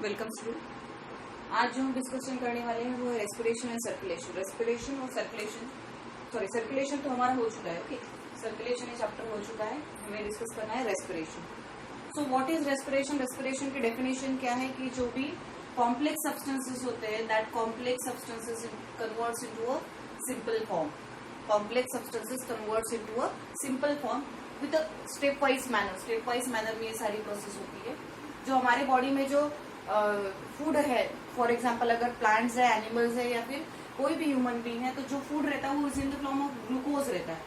Welcome student. आज जो हम डिस्कशन करने वाले हैं वो है रेस्पिरेशन एंड सर्कुलेशन। रेस्पिरेशन और सर्कुलेशन, सॉरी सर्कुलेशन तो हमारा हो चुका है, ओके। सर्कुलेशन ये चैप्टर हो चुका है, हमें डिस्कस करना है respiration. So what is respiration? Respiration की डेफिनेशन क्या है कि जो भी कॉम्प्लेक्स सब्सटेंसेस होते हैं, that complex substances converts into a simple form. Complex substances converts into a simple form with a step wise manner. Step wise manner में ये सारी प्रोसेस होती है। जो हमारे बॉडी में जो फूड है, फॉर एग्जाम्पल अगर प्लांट्स है, एनिमल्स है या फिर कोई भी ह्यूमन बीइंग है, तो जो फूड रहता है वो is in the form of glucose रहता है,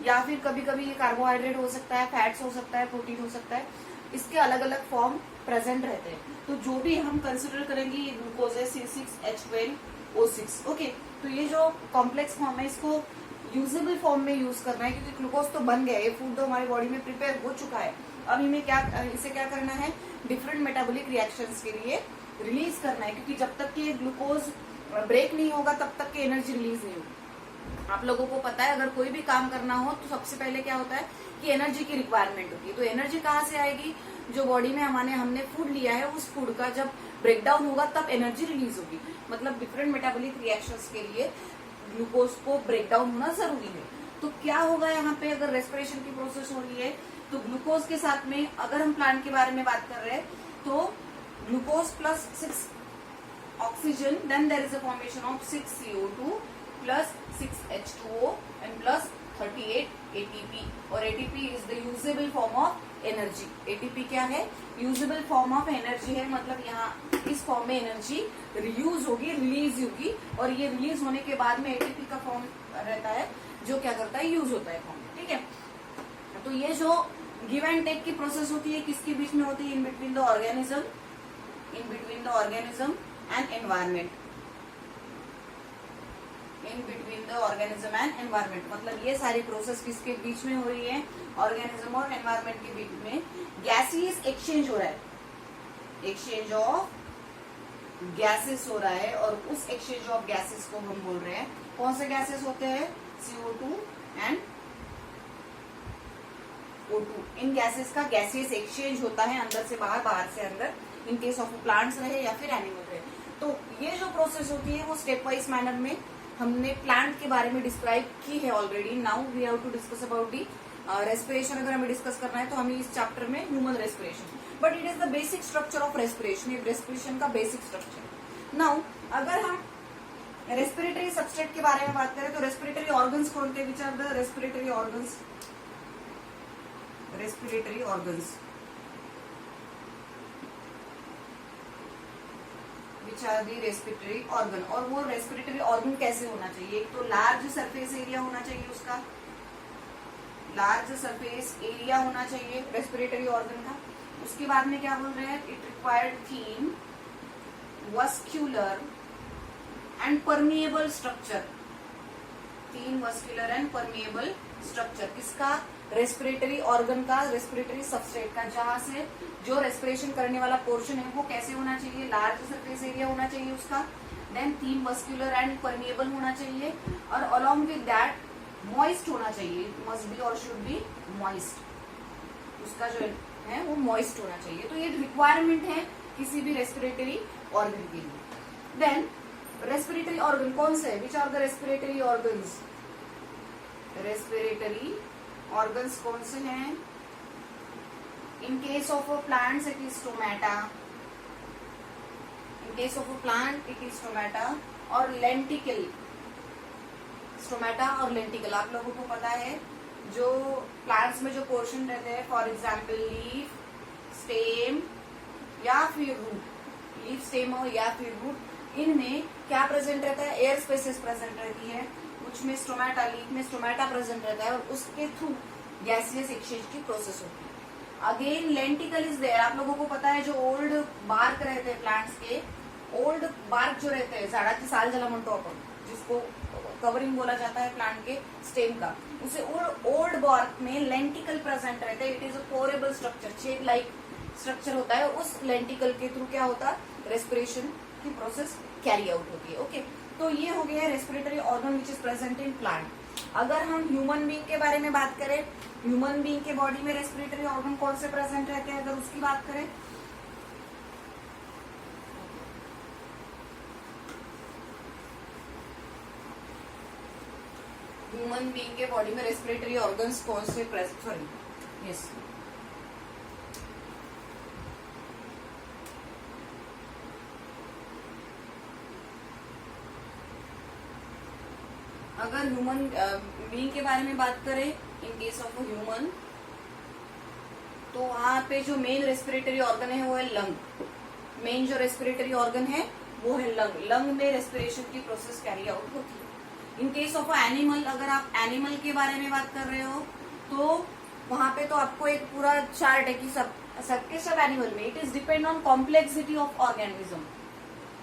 या फिर कभी कभी ये कार्बोहाइड्रेट हो सकता है, फैट्स हो सकता है, प्रोटीन हो सकता है। इसके अलग अलग फॉर्म प्रेजेंट रहते हैं। तो जो भी हम कंसिडर करेंगे ये ग्लूकोज है, C6H12O6, ओके। तो ये जो कॉम्प्लेक्स फॉर्म है इसको यूजेबल फॉर्म में यूज करना है, क्योंकि ग्लूकोज तो बन गया है, ये फूड तो हमारी बॉडी में प्रिपेयर हो चुका है। अब इसे क्या करना है, डिफरेंट मेटाबॉलिक रिएक्शंस के लिए रिलीज करना है, क्योंकि जब तक कि ये ग्लूकोज ब्रेक नहीं होगा तब तक की एनर्जी रिलीज नहीं होगी। आप लोगों को पता है अगर कोई भी काम करना हो तो सबसे पहले क्या होता है कि एनर्जी की रिक्वायरमेंट होती है। तो एनर्जी कहाँ से आएगी? जो बॉडी में हमने फूड लिया है, उस फूड का जब ब्रेकडाउन होगा तब एनर्जी रिलीज होगी। मतलब डिफरेंट मेटाबॉलिक रिएक्शंस के लिए ग्लूकोज को ब्रेकडाउन होना जरूरी है। तो क्या होगा यहाँ पे, अगर रेस्पिरेशन की प्रोसेस हो रही है तो ग्लूकोज के साथ में, अगर हम प्लांट के बारे में बात कर रहे हैं तो glucose plus 6 oxygen, then there is a formation of 6 CO2 plus 6 H2O and plus 38 ATP। और ATP is the usable form of energy. ATP क्या है? यूजेबल फॉर्म ऑफ एनर्जी है। मतलब यहाँ इस फॉर्म में एनर्जी रियूज होगी, रिलीज होगी, और ये रिलीज होने के बाद में ATP का फॉर्म रहता है जो क्या करता है, यूज होता है फॉर्म, ठीक है। तो ये जो गिव एंड टेक की प्रोसेस होती है किसके बीच में होती है? In between the organism and environment. In between the organism and environment, मतलब ये सारी प्रोसेस किसके बीच में हो रही है? ऑर्गेनिज्म और एनवायरमेंट के बीच में गैसेस एक्सचेंज हो रहा है। एक्सचेंज ऑफ गैसेस हो रहा है, और उस एक्सचेंज ऑफ गैसेस को हम बोल रहे हैं, कौन से गैसेस होते हैं? CO2 and O2। In gases का गैसेस एक्सचेंज होता है अंदर से बाहर, बाहर से अंदर, इन केस ऑफ प्लांट्स रहे या फिर एनिमल रहे। तो ये जो प्रोसेस होती है वो स्टेप वाइज मैनर में हमने प्लांट के बारे में डिस्क्राइब की है already. Now we have to discuss about the respiration. अगर हमें डिस्कस करना है तो हमें इस चैप्टर में human respiration, but it is the basic structure of respiration. ये रेस्पिरेशन का बेसिक स्ट्रक्चर। नाउ अगर हम रेस्पिरेटरी सबस्ट्रेट के बारे में बात करें तो रेस्पिरेटरी ऑर्गन्स कौन थे? Which are the respiratory organs? Respiratory organs which are the respiratory organ. और वो रेस्पिरेटरी ऑर्गन कैसे होना चाहिए? एक तो लार्ज सरफेस एरिया होना चाहिए, उसका लार्ज सरफेस एरिया होना चाहिए रेस्पिरेटरी ऑर्गन का। उसके बाद में क्या बोल रहे हैं? It required thin vascular and permeable structure. Thin vascular and permeable structure किसका? रेस्पिरेटरी ऑर्गन का, रेस्पिरेटरी सबस्ट्रेट का, जहां से जो रेस्पिरेशन करने वाला पोर्शन है वो कैसे होना चाहिए? लार्ज सरफेस एरिया होना चाहिए उसका, then thin vascular and permeable होना चाहिए, और अलोंग विद दैट मॉइस्ट होना चाहिए। मस्ट बी और शुड बी मॉइस्ट। उसका जो है वो मॉइस्ट होना चाहिए। तो ये रिक्वायरमेंट है किसी भी रेस्पिरेटरी ऑर्गन के लिए। देन रेस्पिरेटरी ऑर्गन कौन से है? Which are the respiratory organs? Respiratory organs कौन से हैं? In case of a plants it is stomata. In case of a plant it stomata और लेंटिकल। स्टोमेटा और लेंटिकल आप लोगों को पता है, जो प्लांट्स में जो पोर्शन रहते हैं, फॉर एग्जाम्पल लीफ, स्टेम या फिर रूट। लीफ, स्टेम और या फिर रूट, इनमें क्या प्रेजेंट रहता है? एयर स्पेसेस प्रेजेंट रहती है, उसमें स्टोमेटा, लीफ में स्टोमेटा प्रेजेंट रहता है, और उसके थ्रू गैसियस एक्सचेंज की प्रोसेस होती है। Again lenticel is there. आप लोगों को पता है जो ओल्ड बार्क रहते हैं प्लांट्स के, ओल्ड बार्क जो रहते हैं, झाडाची साल ज्याला म्हणतो आपण, जिसको कवरिंग बोला जाता है प्लांट के स्टेम का, उसे ओल्ड बार्क में लेंटिकल प्रेजेंट रहता है। It is a porable structure, shape like structure होता है। उस लेंटिकल के थ्रू क्या होता है? रेस्पिरेशन की प्रोसेस कैरी आउट होती है, ओके। तो ये हो गया respiratory organ which is present in plant. अगर हम ह्यूमन बीइंग के बारे में बात करें, ह्यूमन बीइंग के बॉडी में रेस्पिरेटरी ऑर्गन कौन से प्रेजेंट रहते हैं? अगर उसकी बात करें ह्यूमन बीइंग के बॉडी में रेस्पिरेटरी ऑर्गन्स कौन से प्रेजेंट, सॉरी यस, अगर ह्यूमन बीइंग के बारे में बात करें इन केस ऑफ ह्यूमन, तो वहां पे जो मेन रेस्पिरेटरी ऑर्गन है वो है लंग। मेन जो रेस्पिरेटरी ऑर्गन है वो है लंग। लंग में रेस्पिरेशन की प्रोसेस कैरी आउट होती है। इन केस ऑफ एनिमल, अगर आप एनिमल के बारे में बात कर रहे हो तो वहां पे तो आपको एक पूरा चार्ट है कि सबके सब एनिमल में it is depend on complexity of organism.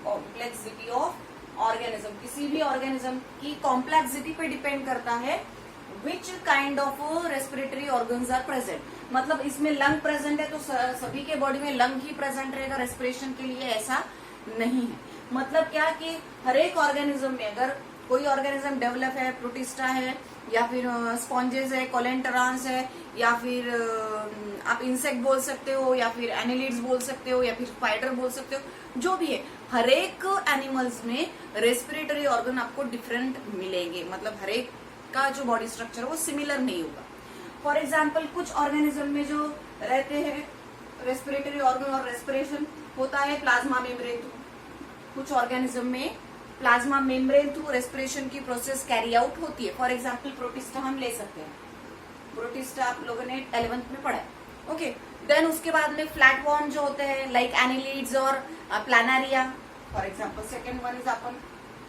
Complexity of organism, किसी भी ऑर्गेनिज्म की कॉम्प्लेक्सिटी पे डिपेंड करता है which kind of respiratory organs are present. मतलब इसमें लंग प्रेजेंट है तो सभी के बॉडी में लंग ही प्रेजेंट रहेगा रेस्पिरेशन के लिए, ऐसा नहीं है। मतलब क्या कि हर एक ऑर्गेनिज्म में अगर कोई ऑर्गेनिज्म डेवलप है, प्रोटिस्टा है या फिर स्पॉन्जेस है, कोलेंटरांस है, या फिर आप इंसेक्ट बोल सकते हो, या फिर एनिलिड्स बोल सकते हो, या फिर स्पाइडर बोल सकते हो, जो भी है, हर एक एनिमल्स में रेस्पिरेटरी ऑर्गन आपको डिफरेंट मिलेंगे। मतलब हर एक का जो बॉडी स्ट्रक्चर है वो सिमिलर नहीं होगा। फॉर एग्जाम्पल कुछ ऑर्गेनिज्म में जो रहते हैं रेस्पिरेटरी ऑर्गन और रेस्पिरेशन होता है प्लाज्मा मेम्ब्रेन थ्रू। कुछ ऑर्गेनिज्म में प्लाज्मा मेम्ब्रेन थ्रू रेस्पिरेशन की प्रोसेस कैरी आउट होती है। फॉर एग्जाम्पल प्रोटिस्टा हम ले सकते हैं। प्रोटिस्टा आप लोगों ने 11th में पढ़ा है, ओके। देन उसके बाद में फ्लैटवॉर्म जो होते हैं लाइक एनिलिड्स और planaria. For example second one is अपन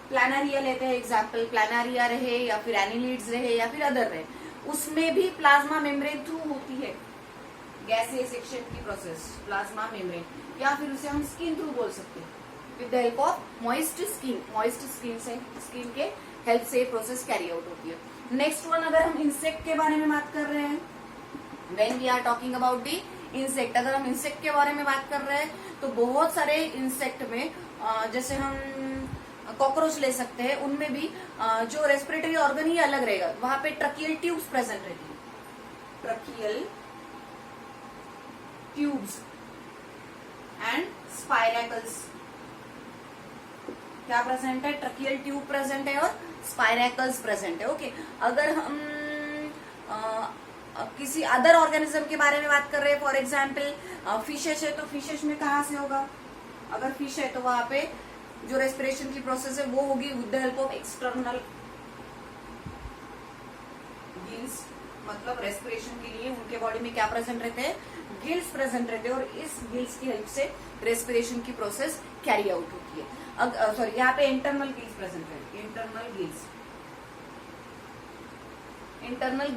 प्लानारिया लेते हैं एग्जाम्पल, प्लानारिया रहे या फिर एनिलिड्स रहे या फिर अदर रहे, उसमें भी प्लाज्मा मेम्ब्रेन थ्रू होती है गैसियस एक्सचेंज की प्रोसेस, प्लाज्मा मेम्ब्रेन, या फिर उसे हम स्किन थ्रू बोल सकते हैं with the help of moist skin. Moist skin से, स्किन के हेल्प से प्रोसेस कैरी आउट होती है। नेक्स्ट वन, अगर हम इंसेक्ट के बारे में बात कर रहे हैं, when we are talking about the insect, अगर हम इंसेक्ट के बारे में बात कर रहे हैं तो बहुत सारे इंसेक्ट में जैसे हम कॉकरोच ले सकते हैं, उनमें भी जो रेस्पिरेटरी ऑर्गन ही अलग रहेगा। वहां पे ट्रकियल ट्यूब्स प्रेजेंट रहती है, ट्रकियल ट्यूब्स एंड स्पाइरैकल्स। क्या प्रेजेंट है? ट्रकियल ट्यूब प्रेजेंट है और स्पाइरैकल्स प्रेजेंट है, ओके। अगर हम किसी अदर ऑर्गेनिज्म के बारे में बात कर रहे हैं, फॉर एग्जाम्पल फिशेस है, तो फिशेस में कहाँ से होगा? अगर फिश है तो वहां पे जो रेस्पिरेशन की प्रोसेस है वो होगी with the help of external gills. मतलब रेस्पिरेशन के लिए उनके बॉडी में क्या प्रेजेंट रहते हैं? गिल्स प्रेजेंट रहते हैं, और इस गिल्स की हेल्प से रेस्पिरेशन की प्रोसेस कैरी आउट होती है। सॉरी, यहाँ पे इंटरनल गिल्स प्रेजेंट रहते हैं, इंटरनल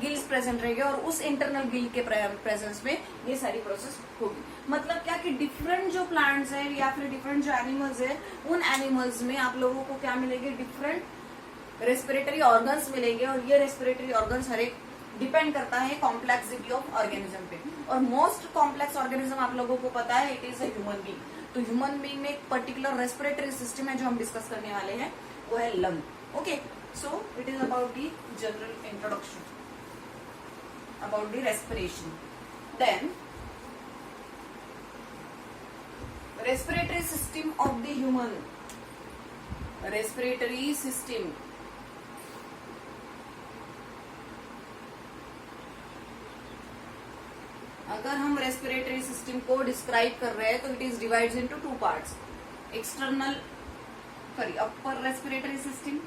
गिल्स प्रेजेंट रहेंगे, और उस इंटरनल गिल के प्रेजेंस में ये सारी प्रोसेस होगी। मतलब क्या कि डिफरेंट जो प्लांट्स है या फिर डिफरेंट जो एनिमल्स है, उन एनिमल्स में आप लोगों को क्या मिलेंगे? डिफरेंट रेस्पिरेटरी ऑर्गन्स मिलेंगे, और ये रेस्पिरेटरी ऑर्गन्स हर एक डिपेंड करता है कॉम्प्लेक्सिटी ऑफ ऑर्गेनिज्म पे। और मोस्ट कॉम्प्लेक्स ऑर्गेनिज्म आप लोगों को पता है, it is a human being. तो ह्यूमन बीइंग में एक पर्टिकुलर रेस्पिरेटरी सिस्टम है जो हम डिस्कस करने वाले हैं, वो है lung, okay. So it is about the general introduction about the respiration. Then respiratory system of the human. Respiratory system. अगर हम रेस्पिरेटरी सिस्टम को डिस्क्राइब कर रहे हैं तो it is divides into two parts. Upper respiratory system,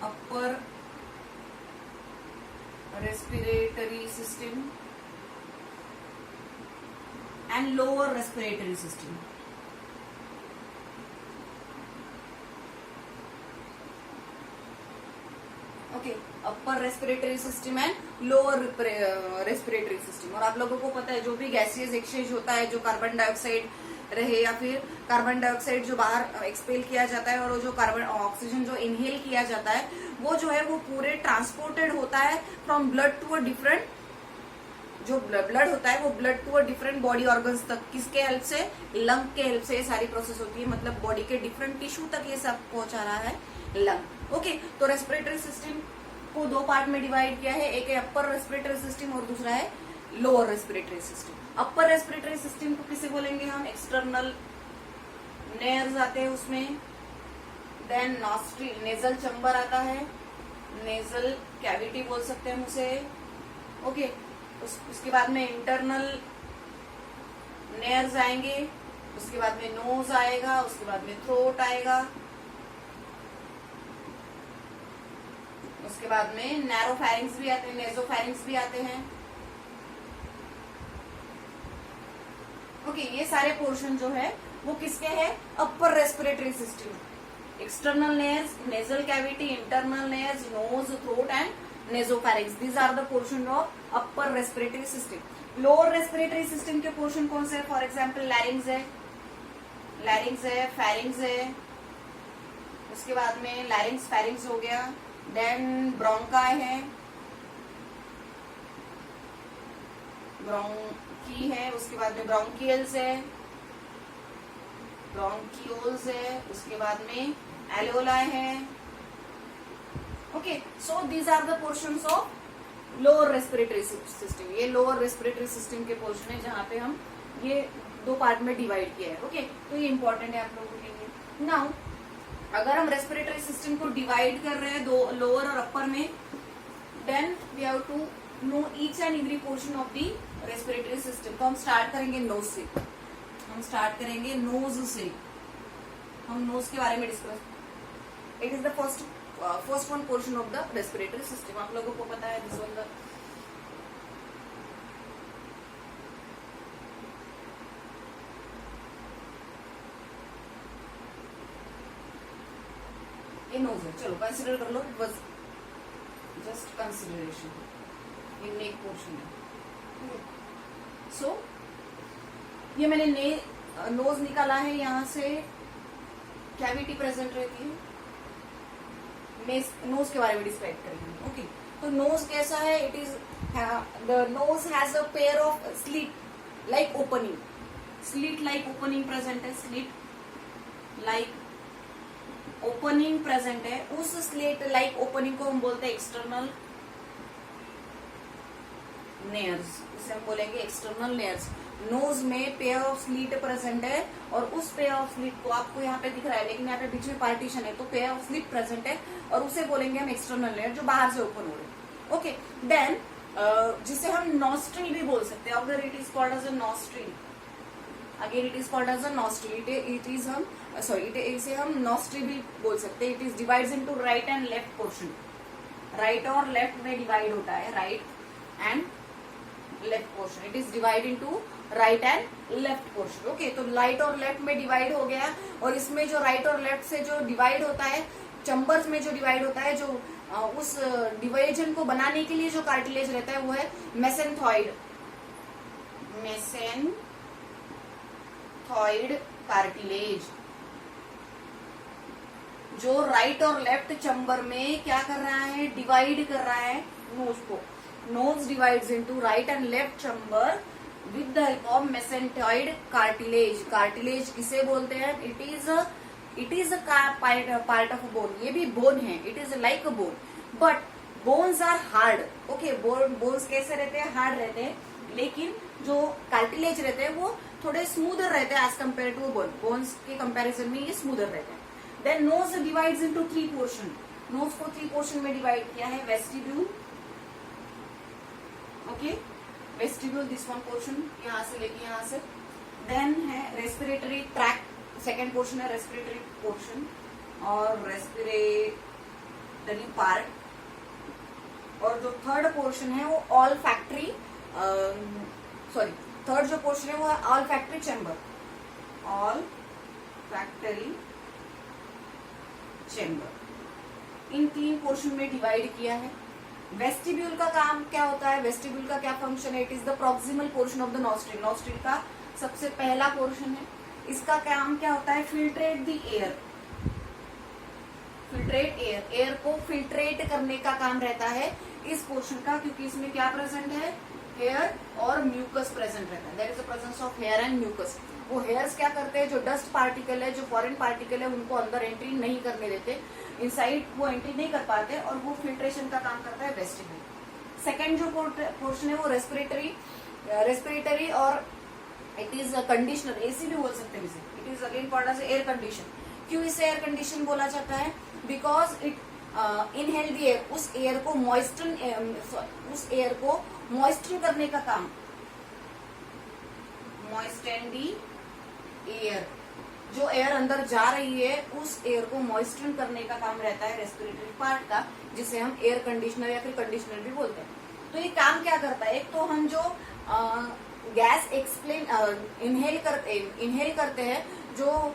upper respiratory system and lower respiratory system. Okay, upper respiratory system and lower respiratory system. और आप लोगों को पता है जो भी गैसियस एक्सचेंज होता है, जो कार्बन डाइऑक्साइड रहे या फिर कार्बन डाइऑक्साइड जो बाहर एक्सपेल किया जाता है, और वो जो कार्बन ऑक्सीजन जो इनहेल किया जाता है, वो जो है वो पूरे ट्रांसपोर्टेड होता है from blood to a different, जो ब्लड होता है वो blood to a different body organs तक। किसके हेल्प से? लंग के हेल्प से ये सारी प्रोसेस होती है। मतलब बॉडी के डिफरेंट टिश्यू तक ये सब पहुंचा रहा है लंग, ओके। तो रेस्पिरेटरी सिस्टम को दो पार्ट में डिवाइड किया है, एक है अपर रेस्पिरेटरी सिस्टम और दूसरा है लोअर रेस्पिरेटरी सिस्टम। अपर रेस्पिरेटरी सिस्टम को किसे बोलेंगे हम? एक्सटर्नल नेयर्स आते हैं उसमें, देन नॉस्ट्रिल नेजल चैम्बर आता है, नेजल कैविटी बोल सकते हैं हम उसे, ओके। उसके बाद में इंटरनल नेयर्स आएंगे, उसके बाद में नोज आएगा, उसके बाद में थ्रोट आएगा, उसके बाद में नैरो फैरिंग्स भी आते हैं, नेजो फैरिंग्स भी आते हैं, ओके। ये सारे पोर्शन जो है वो किसके हैं? Upper respiratory system. External nares, nasal cavity, internal nares, nose, throat and nasopharynx, these are the portion of upper respiratory system. Lower respiratory system के पोर्शन कौन से? फॉर एग्जाम्पल लैरिंग्स है, लैरिंग्स है, फैरिंग्स है, उसके बाद में लैरिंग्स फैरिंग्स हो गया, देन ब्रोंकाई है, ब्रोंकी है, उसके बाद में ब्रोंकियल्स है, ब्रोंकियोल्स है, उसके बाद में एलोलाई है, okay. So these are the portions of lower respiratory system. ये लोअर रेस्पिरेटरी सिस्टम के पोर्शन है जहां पे हम ये दो पार्ट में डिवाइड किया है, ओके। तो ये इंपॉर्टेंट है आप लोगों के लिए। नाउ अगर हम रेस्पिरेटरी सिस्टम को डिवाइड कर रहे हैं दो, लोअर और अपर में, then we have to know each and every portion of the respiratory system. तो हम स्टार्ट करेंगे नोज से, हम स्टार्ट करेंगे नोज से। हम नोज के बारे में discuss, it is the first one portion of the respiratory system. आप लोगों को पता है दिस वन द ये नोज है, चलो कंसिडर कर लो, इट वाज जस्ट कंसिडरेशन, ये नेक पोर्शन है। सो ये मैंने नोज निकाला है, यहां से कैविटी प्रेजेंट रहती है, नोज के बारे में डिस्क्राइब करेंगे, ओके। तो नोज कैसा है? It is the nose has a pair of slit like opening, slit like opening present है, स्लिट लाइक ओपनिंग प्रेजेंट है। उस स्लिट लाइक ओपनिंग को हम बोलते हैं एक्सटर्नल नेयर्स, इसे हम बोलेंगे एक्सटर्नल नेयर्स। नोज में पेयर ऑफ स्लिट प्रेजेंट है और उस पेयर ऑफ स्लिट को आपको यहाँ पे दिख रहा है, लेकिन यहाँ पे बीच में पार्टीशन है, तो पेयर ऑफ स्लिट प्रेजेंट है और उसे बोलेंगे हम एक्सटर्नल लेयर, जो बाहर से ओपन हो रहे हैं, ओके। देन जिसे हम नॉस्ट्रिल भी बोल सकते हैं, अगर it is called as a nostril, again it is called as a nostril, it is हम इसे हम नॉस्ट्रिल भी बोल सकते हैं। It is divides into right and left portion, right और लेफ्ट में डिवाइड होता है, right and left portion, it is divide into right and left portion, okay. तो राइट और लेफ्ट में डिवाइड हो गया, और इसमें जो राइट और लेफ्ट से जो डिवाइड होता है, चैम्बर्स में जो डिवाइड होता है, जो उस डिवाइजन को बनाने के लिए जो कार्टिलेज रहता है वो है मेसेंथॉइड, मेसेंथॉइड कार्टिलेज, जो राइट और लेफ्ट चैम्बर में क्या कर रहा है? डिवाइड कर रहा है नोज को। Nose divides into right and left chamber with the help of mesenteroid cartilage। Cartilage किसे बोलते हैं? it is a part of a bone, ये भी बोन है, it is like a bone, but bones are hard, okay। bones कैसे रहते हैं? Hard रहते हैं, लेकिन जो कार्टिलेज रहते हैं वो थोड़े स्मूदर रहते हैं as compare to bone, bones के कंपैरिजन में ये स्मूदर रहते हैं। Then nose divides into 3 portion, nose को 3 पोर्शन में डिवाइड किया है, vestibule, okay, vestibule this one portion, यहाँ से लेके यहाँ से। देन है रेस्पिरेटरी ट्रैक्ट, सेकेंड पोर्शन है रेस्पिरेटरी पोर्शन, और रेस्पिरेटरी पार्ट, और जो थर्ड पोर्शन है वो ऑल फैक्ट्री, थर्ड जो पोर्शन है वो है olfactory chamber, all factory chamber. इन 3 पोर्शन में डिवाइड किया है। वेस्टिब्यूल का काम क्या होता है? वेस्टिब्यूल का क्या फंक्शन है? It is the proximal portion of the nostril, nostril का सबसे पहला पोर्शन है। इसका काम क्या होता है? Filtrate the air, filtrate air, air को फिल्ट्रेट करने का काम रहता है इस पोर्शन का, क्योंकि इसमें क्या प्रेजेंट है? हेयर और म्यूकस प्रेजेंट रहता है, there is the presence of hair and mucus. वो हेयर्स क्या करते हैं? जो डस्ट पार्टिकल है, जो फॉरेन पार्टिकल है, उनको अंदर एंट्री नहीं करने देते, इनसाइड वो एंट्री नहीं कर पाते, और वो फिल्ट्रेशन का काम करता है वेस्टिब्यूल। सेकेंड जो पोर्शन है वो रेस्पिरेटरी और इट इज कंडीशनर, एसी भी बोल सकते हैं इसे, it is again called as air condition. क्यों इसे एयर कंडीशन बोला जाता है? बिकॉज इनहेल द एयर, उस एयर को मॉइस्चर करने का काम, मॉइस्टेन दी एयर, जो एयर अंदर जा रही है उस एयर को मॉइस्चर करने का काम रहता है रेस्पिरेटरी पार्ट का, जिसे हम एयर कंडीशनर या फिर कंडीशनर भी बोलते हैं। तो ये काम क्या करता है, एक तो हम जो गैस इनहेल करते हैं, जो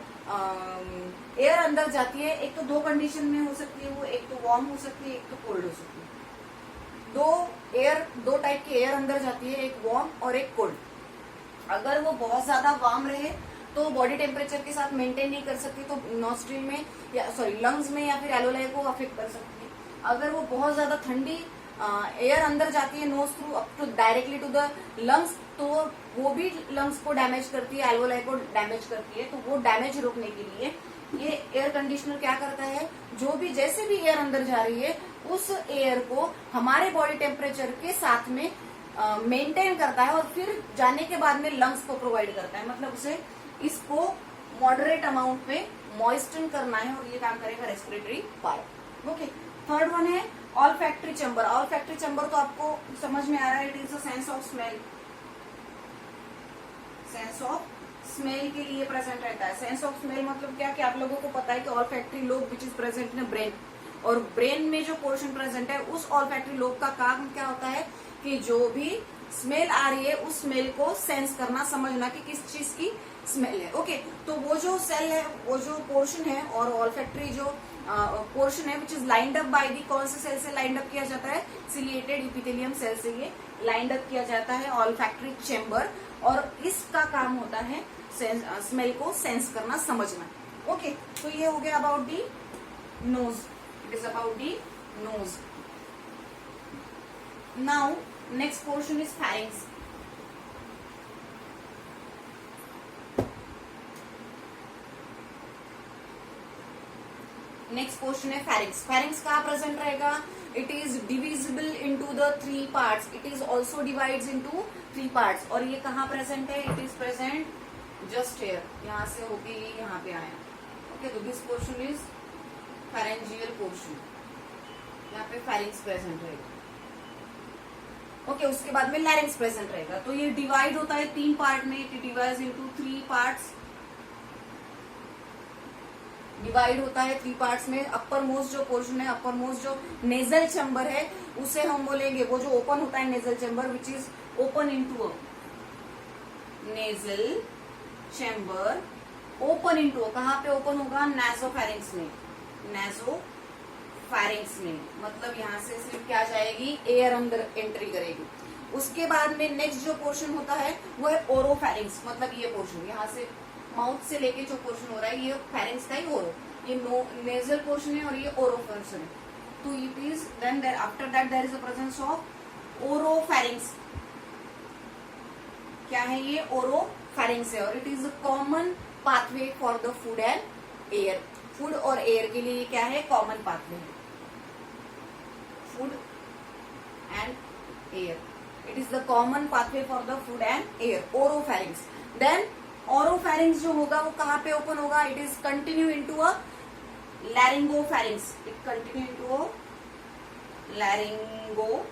एयर अंदर जाती है, एक तो दो कंडीशन में हो सकती है वो, एक तो वार्म हो सकती है, एक तो कोल्ड हो सकती है। दो टाइप की एयर अंदर जाती है, एक वार्म और एक कोल्ड। अगर वो बहुत ज्यादा वार्म रहे तो बॉडी टेम्परेचर के साथ मेंटेन नहीं कर सकती, तो नॉस्ट्रिल में या लंग्स में या फिर एलोलाई को अफेक्ट कर सकती है। अगर वो बहुत ज्यादा ठंडी एयर अंदर जाती है nose through up to directly to the lungs, तो वो भी लंग्स को डैमेज करती है, एल्वोलाई को डैमेज करती है। तो वो डैमेज रोकने के लिए ये एयर कंडीशनर क्या करता है, जो भी जैसे भी एयर अंदर जा रही है उस एयर को हमारे बॉडी टेम्परेचर के साथ में मेंटेन करता है, और फिर जाने के बाद में लंग्स को प्रोवाइड करता है। मतलब उसे इसको मॉडरेट अमाउंट में मॉइस्चर करना है, और ये काम करेगा respiratory part. Okay, third one है ऑल्फैक्टरी चैम्बर। ऑल्फैक्टरी चैम्बर तो आपको समझ में आ रहा है, it is the sense of smell. Sense of smell के लिए प्रेजेंट रहता है। सेंस ऑफ स्मेल मतलब क्या, कि आप लोगों को पता है कि olfactory lobe which is present in brain, और ब्रेन में जो पोर्शन प्रेजेंट है उस ऑल्फैक्टरी लोब का काम क्या होता है कि जो भी स्मेल आ रही है उस स्मेल को सेंस करना, समझना कि किस चीज की स्मेल है। ओके, तो वो जो सेल है, वो जो पोर्शन है, और ऑल्फैक्टरी जो पोर्शन है which is lined up by the, कौन से सेल से लाइंड अप किया जाता है, सिलिएटेड इपिथेलियम सेल से ये लाइंड अप किया जाता है ऑल्फैक्टरी चैम्बर, और इसका काम होता है स्मेल को सेंस करना, समझना। ओके, तो ये हो गया about the nose, it is about the nose. Now next portion is pharynx. Next portion है फैरिंग्स। फैरिंग्स कहाँ प्रेजेंट रहेगा, it is divisible into the 3 parts, it is also divides into 3 parts. और ये कहाँ प्रेजेंट है, it is present just here, यहाँ से होके ये यहाँ पे आया। ओके, तो this portion is pharyngeal portion, यहाँ पे फैरिंग्स प्रेजेंट रहेगा। ओके, उसके बाद में लैरिंग्स प्रेजेंट रहेगा। तो ये डिवाइड होता है 3 पार्ट में, it divides into 3 parts, divide होता है 3 पार्ट्स में। अपर मोस्ट जो पोर्शन है, अपर मोस्ट जो नेजल चैम्बर है, उसे हम बोलेंगे, वो जो ओपन होता है nasal chamber which is open into a nasal chamber, open into, कहाँ पे ओपन होगा, नासोफैरिंग्स में, नासोफैरिंग्स में, मतलब यहाँ से सिर्फ क्या जाएगी, एयर अंदर एंट्री करेगी। उसके बाद में नेक्स्ट जो पोर्शन होता है वो है ओरोफैरिंग्स, मतलब ये पोर्शन यहाँ से माउथ से लेके जो पोर्शन हो रहा है ये फैरिंग्स का ही ओरो, ये नेजल पोर्शन है और ये ओरो पोर्शन है। तो it is then there after that there is a presence of oropharynx. क्या है ये, ओरोफैरिंग्स है, और it is a common pathway for the food and air. Food और एयर के लिए क्या है, कॉमन पाथवे है, food and air, it is the common pathway for the food and air, oropharynx. Then oropharynx जो होगा वो कहाँ पे ओपन होगा, it is continue into a लैरिंगोफैरिंग्स, it continue into अ लैरिंगोफैरिंग्स।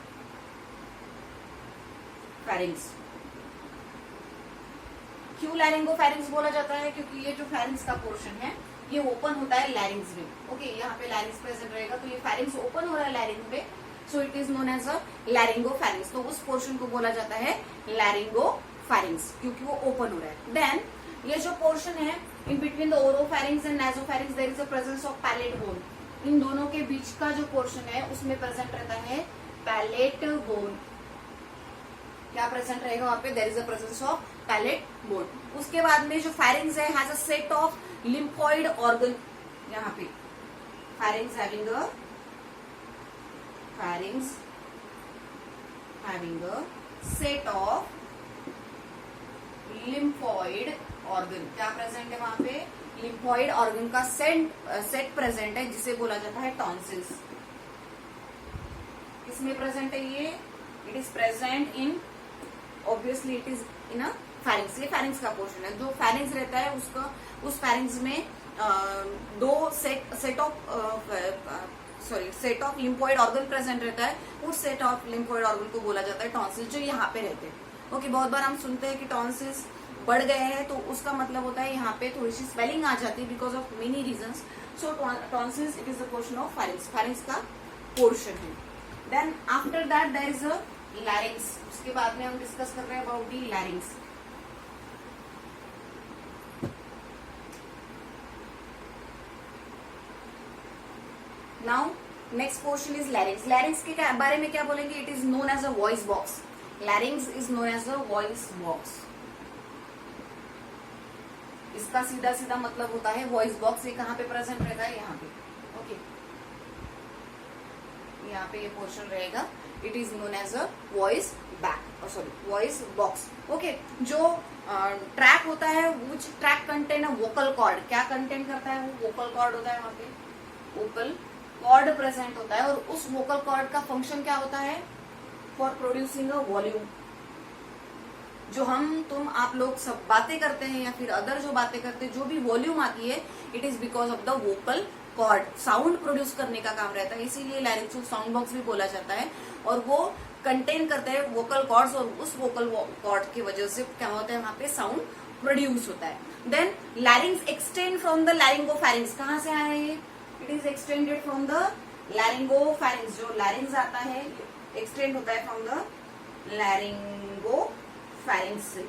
क्यों लैरिंगोफैरिंग्स बोला जाता है, क्योंकि ये जो फैरिंग्स का पोर्शन है ये ओपन होता है लैरिंग्स में। ओके, यहाँ पे लैरिंग्स प्रेजेंट रहेगा, तो ये फैरिंग्स ओपन हो रहा है लैरिंग पे, so it is known as a laryngopharynx. तो उस पोर्शन को बोला जाता है लैरिंगोफैरिंग्स, क्योंकि वो ओपन हो रहा है। देन ये जो पोर्शन है in between the oropharynx and nasopharynx there is a presence of palate bone. इन दोनों के बीच का जो पोर्शन है उसमें प्रेजेंट रहता है पैलेट बोन। क्या प्रेजेंट रहेगा वहां पे, there is a presence of palate bone. उसके बाद में जो फैरिंग्स है has a set of lymphoid organ, यहाँ पे pharynx having a set of lymphoid organ. क्या प्रेजेंट है वहां पे, लिम्फॉइड ऑर्गन का सेट प्रेजेंट है, जिसे बोला जाता है टॉन्सिल्स। किसमें प्रेजेंट है ये, it is present in, obviously it is in अ फैरिंग्स। ये फैरिंग्स का पोर्शन है। जो फैरिंग्स रहता है उसका, उस फैरिंग्स में दो set of set of lymphoid organ present रहता है, उस सेट ऑफ लिम्फोइड ऑर्गन को बोला जाता है टॉन्सिल्स, जो यहाँ पे रहते हैं। ओके, बहुत बार हम सुनते हैं कि टॉन्सिल्स बढ़ गए हैं, तो उसका मतलब होता है यहाँ पे थोड़ी सी स्वेलिंग आ जाती है because of many reasons. So tonsils it is the portion of pharynx, pharynx का पोर्शन है। Then after that there is a larynx, उसके बाद में हम डिस्कस कर रहे हैं about the larynx. Now next portion is larynx. Larynx के बारे में क्या बोलेंगे? It is known as a voice box. Larynx is known as a voice box. इसका सीधा सीधा मतलब होता है वॉइस बॉक्स। ये कहाँ पे प्रेजेंट रहता है? यहाँ पे। ओके, यहाँ पे ये पोर्शन रहेगा। It is known as a voice back, sorry voice box. Okay, जो ट्रैक होता है which track contain a vocal cord, क्या कंटेन करता है? वो वोकल कॉर्ड होता है, वहां पे वोकल कॉर्ड प्रेजेंट होता है। और उस वोकल कॉर्ड का फंक्शन क्या होता है? For producing a volume. जो हम तुम आप लोग सब बातें करते हैं या फिर अदर जो बातें करते हैं, जो भी वॉल्यूम आती है, it is because of the vocal cord. Sound produce करने का काम रहता है, इसीलिए लैरिंक्स को साउंड बॉक्स भी बोला जाता है। और वो कंटेन करते हैं वोकल कॉर्ड्स, और उस वोकल कॉर्ड की वजह से क्या होता है? वहां पे साउंड प्रोड्यूस होता है। Then larynx extend from the laryngopharynx. कहाँ से आया ये? It is extended from the laryngopharynx. जो लैरिंग्स आता है एक्सटेंड होता है फ्रॉम द लैरिंगोफैरिंग्स से।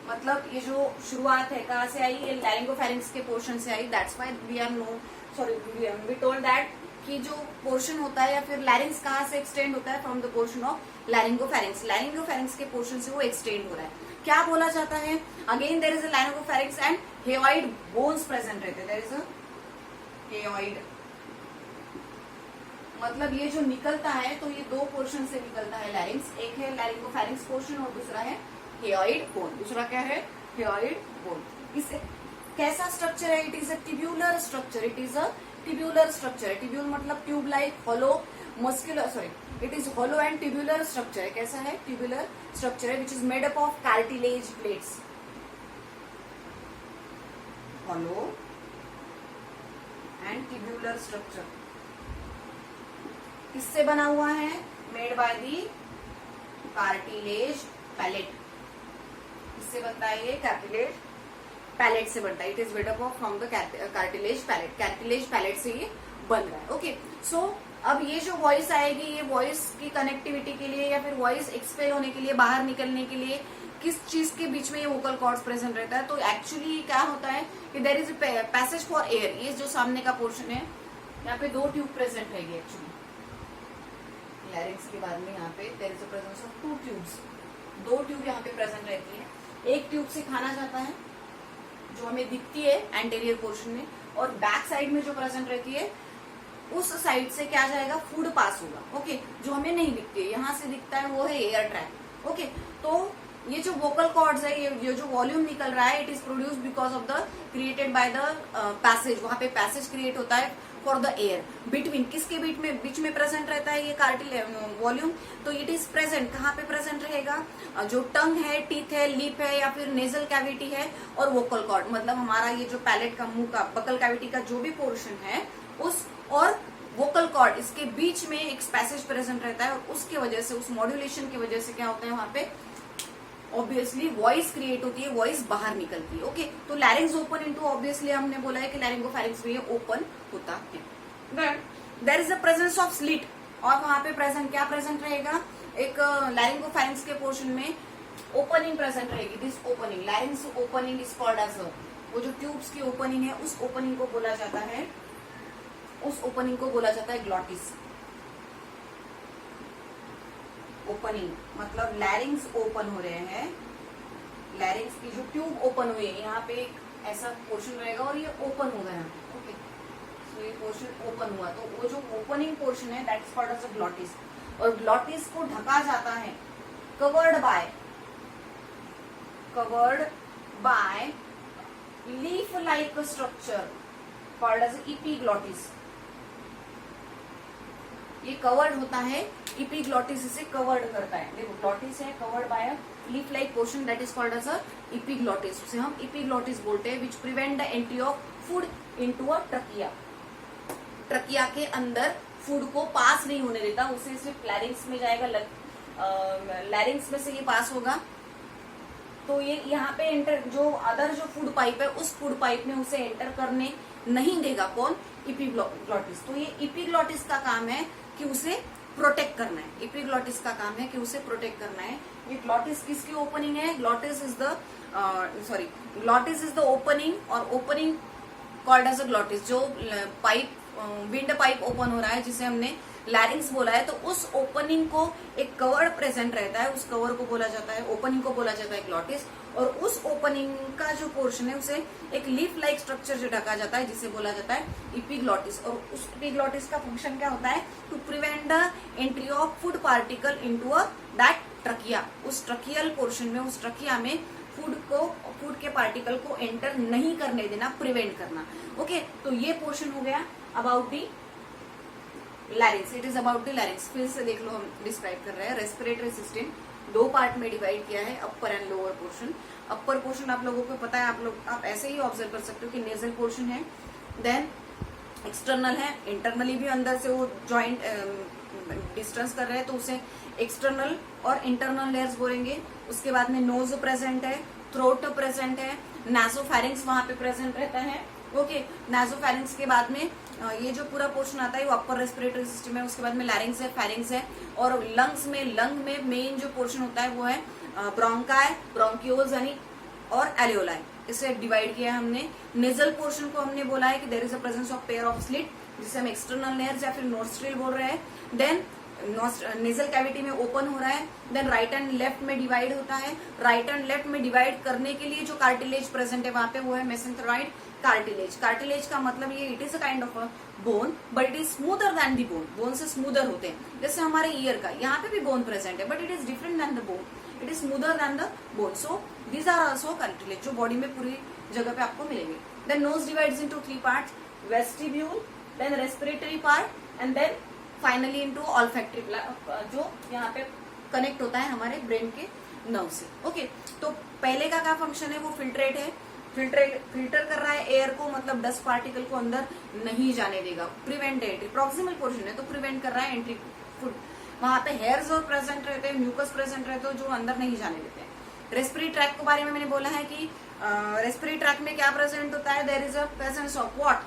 मतलब ये जो शुरुआत है कहाँ से आई? ये लैरिंगोफैरिंग्स के पोर्शन से आई। That's why we are no sorry we told that कि जो पोर्शन होता है या फिर लैरिंग्स कहाँ से एक्सटेंड होता है? From the portion of laryngopharynx. Laryngopharynx के पोर्शन से वो एक्सटेंड हो रहा है। क्या बोला जाता है? Again there is a laryngopharynx and hyoid bones present रहते हैं। देयर इज अ हेयोइड, मतलब ये जो निकलता है तो ये दो पोर्शन से निकलता है लैरिंग्स। एक है लैरिंगोफैरिंग्स पोर्शन और दूसरा है हेयोइड बोन। दूसरा क्या है? Hyoid bone. इसे कैसा स्ट्रक्चर है? It is a tubular structure. It is a tubular structure. Tubule मतलब tube like, hollow, muscular, sorry it is hollow and tubular structure है। कैसा है? ट्यूब्यूलर स्ट्रक्चर है which is made up of cartilage plates. Hollow and tubular structure किससे बना हुआ है? Made by the cartilage palate. किससे बनता है ये? कार्टिलेज पैलेट से बनता है। It is made up of from the cartilage palate. Cartilage palate से ये बन रहा है। ओके, सो अब ये जो वॉइस आएगी, ये वॉइस की कनेक्टिविटी के लिए या फिर वॉइस एक्सपेल होने के लिए, बाहर निकलने के लिए किस चीज के बीच में ये वोकल कॉर्ड्स प्रेजेंट रहता है? तो एक्चुअली क्या होता है कि there is passage for air. ये जो सामने का पोर्शन है, यहाँ पे दो ट्यूब प्रेजेंट रहेगी एक्चुअली। लैरिंग्स के बाद में यहाँ पे there is a presence of two tubes. दो ट्यूब यहाँ पे प्रेजेंट रहती है। एक ट्यूब से खाना जाता है जो हमें दिखती है एंटेरियर पोर्शन में, और बैक साइड में जो प्रेजेंट रहती है उस साइड से क्या जाएगा? फूड पास होगा। ओके, जो हमें नहीं दिखती है, यहाँ से दिखता है वो है एयर ट्रैक। ओके, तो ये जो वोकल कॉर्ड्स है, ये जो वॉल्यूम निकल रहा है, it is produce because of the created by the passage. वहां पे पैसेज क्रिएट होता है फॉर द एयर। बिटवीन किसके बीच में प्रेजेंट रहता है ये कार्टिलेज वॉल्यूम? तो इट इज प्रेजेंट कहाँ पे प्रेजेंट रहेगा? जो टंग है, टीथ है, लिप है या फिर नेजल कैविटी है, और वोकल कॉर्ड मतलब हमारा ये जो पैलेट का, मुंह का, बकल कैविटी का जो भी पोर्शन है, उस और वोकल कॉर्ड, इसके बीच में एक पैसेज प्रेजेंट रहता है। और उसके वजह से, उस मॉड्यूलेशन की वजह से क्या होता है? वहां पे ऑब्वियसली वॉइस क्रिएट होती है, वॉइस बाहर निकलती है। ओके, तो लैरिंग्स ओपन इनटू, ऑब्वियसली हमने बोला है कि लैरिंगोफैरिंग्स में ओपन होता है। There is the presence of slit, और वहां पे प्रेजेंट क्या प्रेजेंट रहेगा? एक लैरिंगोफैरिंग्स के पोर्शन में ओपनिंग प्रेजेंट रहेगी। This opening, larynx opening is called as, वो जो ट्यूब्स की ओपनिंग है, उस ओपनिंग को बोला जाता है, उस ओपनिंग को बोला जाता है ग्लॉटिस। ओपनिंग मतलब लैरिंग्स ओपन हो रहे हैं, लैरिंग्स की जो ट्यूब ओपन हुई है, यहाँ पे एक ऐसा पोर्शन रहेगा और ये ओपन होगा यहाँ पे। ओके, सो ये पोर्शन ओपन हुआ, तो वो जो ओपनिंग पोर्शन है that is called as a glottis. और ग्लॉटिस को ढका जाता है covered by leaf like structure called as epiglottis. ये कवर्ड होता है, एपिग्लॉटिस इसे कवर्ड करता है। देखो, ग्लॉटिस है covered by leaf like portion that is called as a epiglottis. उसे हम एपिग्लॉटिस बोलते हैं, which prevent the entry of food into a trachea, trachea के अंदर फूड को पास नहीं होने देता, उसे सिर्फ लैरिंग्स में जाएगा, लैरिंग्स में से ये पास होगा, तो ये यहाँ पे एंटर, जो अदर जो फूड पाइप है उस फूड पाइप में उसे एंटर करने नहीं देगा। कौन? इपीग्लॉटिस। तो ये इपीग्लॉटिस का काम है कि उसे प्रोटेक्ट करना है, इपीग्लॉटिस का काम है कि उसे प्रोटेक्ट करना है। ये ग्लॉटिस किसकी ओपनिंग है? ग्लॉटिस इज द ओपनिंग, और opening called as a glottis. जो पाइप, विंड पाइप ओपन हो रहा है जिसे हमने लैरिंग्स बोला है, तो उस ओपनिंग को एक कवर प्रेजेंट रहता है, उस कवर को बोला जाता है, ओपनिंग को बोला जाता है ग्लॉटिस। और उस ओपनिंग का जो पोर्शन है उसे एक लीफ लाइक स्ट्रक्चर जो ढका जाता है जिसे बोला जाता है इपीग्लॉटिस। और उस इपीग्लॉटिस का फंक्शन क्या होता है? To prevent the entry of food particle into that trachea. उस ट्रकियल पोर्शन में, उस ट्रकिया में फूड के पार्टिकल को एंटर नहीं करने देना, प्रिवेंट करना। ओके, तो ये पोर्शन हो गया about the larynx. It is about the larynx. फिर से देख लो, हम डिस्क्राइब कर रहे हैं। रेस्पिरेटरी सिस्टम दो पार्ट में डिवाइड किया है, upper and lower portion. Upper portion आप लोगों को पता है, आप ऐसे ही ऑब्जर्व कर सकते हो कि नेजल पोर्शन है, देन एक्सटर्नल है, इंटरनली भी अंदर से वो जॉइंट डिस्टेंस कर रहे हैं तो उसे एक्सटर्नल और इंटरनल लेयर्स बोलेंगे। उसके बाद में नोज प्रेजेंट है, थ्रोट प्रेजेंट है, नासोफैरिंग्स वहां पे प्रेजेंट रहता है। ओके, नासोफैरिंग्स के बाद में ये जो पूरा पोर्शन आता है वो अपर रेस्पिरेटरी सिस्टम है। उसके बाद में लैरिंग्स है, फेरिंग्स है, और लंग में मेन जो पोर्शन होता है वो है ब्रोंकाई, ब्रोंक्यूल्स यानी और एलियोलाई। इसे डिवाइड किया है हमने। नेजल पोर्शन को हमने बोला है कि there is a presence of pair of slit, जिसे हम एक्सटर्नल लेयर्स या फिर नोस्ट्रिल बोल रहे हैं। देन नेजल कैविटी में ओपन हो रहा है, देन राइट एंड लेफ्ट में डिवाइड होता है। राइट एंड लेफ्ट में डिवाइड करने के लिए जो कार्टिलेज प्रेजेंट है वहां पे वो है मेसेंथेरॉइड कार्टिलेज। कार्टिलेज का मतलब ये it is a kind of a bone, but it is smoother than the bone. Bone से स्मूदर होते हैं, जैसे हमारे ईयर का, यहाँ पे भी बोन प्रेजेंट है but it is different than the bone, it is smoother than the bone. So these are also cartilage जो बॉडी में पूरी जगह पे आपको मिलेंगे। Then nose divides into 3 parts, vestibule, then respiratory part, and then finally into olfactory, जो यहाँ पे कनेक्ट होता है हमारे ब्रेन के नर्व से। ओके, तो पहले का क्या फंक्शन है? वो फिल्ट्रेट है, फिल्टर कर रहा है एयर को, मतलब डस्ट पार्टिकल को अंदर नहीं जाने देगा, प्रिवेंट एंट्री। प्रॉक्सिमल पोर्शन है तो प्रिवेंट कर रहा है एंट्री फूड। वहां पे हेयर्स और प्रेजेंट रहते हैं, म्यूकस प्रेजेंट रहते हैं जो अंदर नहीं जाने देते हैं। रेस्पिरेटरी ट्रैक के बारे में मैंने बोला है कि रेस्पिरेटरी ट्रैक में क्या प्रेजेंट होता है? There is a presence of what,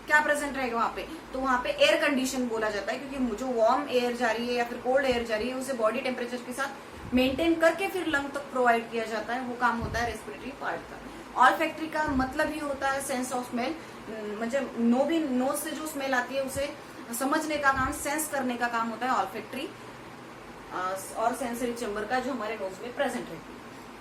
क्या प्रेजेंट रहेगा वहां पे? तो वहां पे एयर कंडीशन बोला जाता है, क्योंकि जो वार्म एयर जा रही है या फिर कोल्ड एयर जा रही है उसे बॉडी टेम्परेचर के साथ मेंटेन करके फिर लंग तक प्रोवाइड किया जाता है, वो काम होता है रेस्पिरेटरी पार्ट का। ऑल्फैक्टरी का मतलब ही होता है सेंस ऑफ स्मेल, मतलब नोज से जो स्मेल आती है उसे समझने का काम, सेंस करने का काम होता है ऑल्फैक्टरी और सेंसरी चेंबर का, जो हमारे नोज में प्रेजेंट है।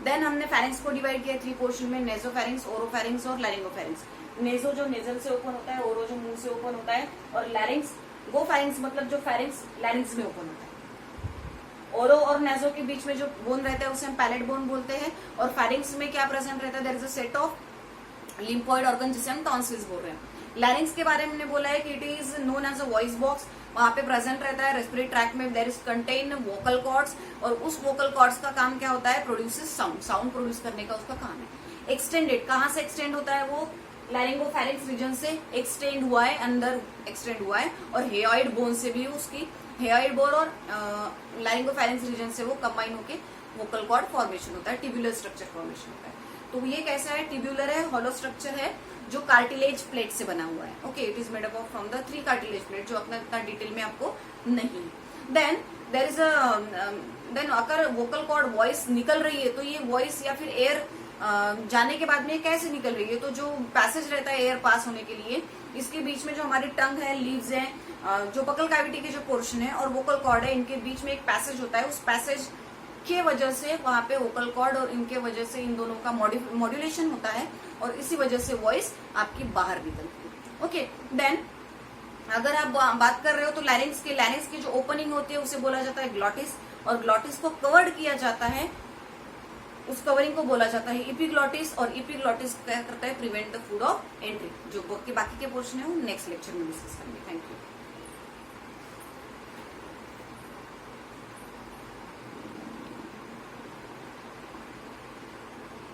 देन हमने फेरिंग्स को डिवाइड किया 3 पोर्शन में, नेजोफेरिंग्स, ओरोफेरिंग्स और लैरिंगोफेरिंग्स। नेजो जो नेजल से ओपन होता है, ओरो जो मुंह से ओपन होता है, और लैरिंग्स, गोफेरिंग्स मतलब जो फेरिंग्स लैरिंग्स में ओपन होता है। ओरो और नेजो के बीच में जो बोन रहता है उसे हम पैलेट बोन बोलते हैं। और फेरिंग्स में क्या प्रेजेंट रहता है? There is a set of lymphoid organ जिसे हम टॉन्सिल्स बोल रहे हैं। लैरिंग्स के बारे में हमने बोला है कि it is known as a voice box, वहां पे प्रेजेंट रहता है। रेस्पिरेटरी ट्रैक में there is contain vocal cords, और उस वोकल कॉर्ड्स का काम क्या होता है? प्रोड्यूसेस साउंड, साउंड प्रोड्यूस करने का उसका काम है। एक्सटेंडेड, कहाँ से एक्सटेंड होता है? वो लैरिंगोफेरिंक्स रीजन से एक्सटेंड हुआ है, अंदर एक्सटेंड हुआ है, और हेयॉइड बोन से भी उसकी, हेयॉइड बोन और लैरिंगोफेरिंक्स रीजन से वो कंबाइन होके वोकल कॉर्ड फॉर्मेशन होता है, ट्यूबुलर स्ट्रक्चर फॉर्मेशन होता है। तो ये कैसा है? ट्यूबुलर है, हॉलो स्ट्रक्चर है, जो कार्टिलेज प्लेट से बना हुआ है। Okay, it is made up from the 3 cartilage plate, जो अपना इतना डिटेल में आपको नहीं। देन देयर इज देन अगर वोकल कॉर्ड वॉइस निकल रही है तो ये वॉइस या फिर एयर जाने के बाद में कैसे निकल रही है? तो जो पैसेज रहता है एयर पास होने के लिए, इसके बीच में जो हमारी टंग है, लीव्स है, जो बकल कैविटी के जो पोर्शन है और वोकल कॉर्ड है, इनके बीच में एक पैसेज होता है। उस पैसेज के वजह से वहां पे वोकल कॉर्ड और इनके वजह से इन दोनों का मॉड्यूलेशन होता है, और इसी वजह से वॉइस आपकी बाहर निकलती है। ओके, देन अगर आप बात कर रहे हो तो लैरिंग्स की जो ओपनिंग होती है उसे बोला जाता है ग्लॉटिस, और ग्लॉटिस को कवर्ड किया जाता है, उस कवरिंग को बोला जाता है इपीग्लॉटिस, और इपीग्लॉटिस क्या करता है? Prevent the food of entry. जो बाकी के पोर्शन है वो नेक्स्ट लेक्चर में डिस्कस करेंगे। Thank you.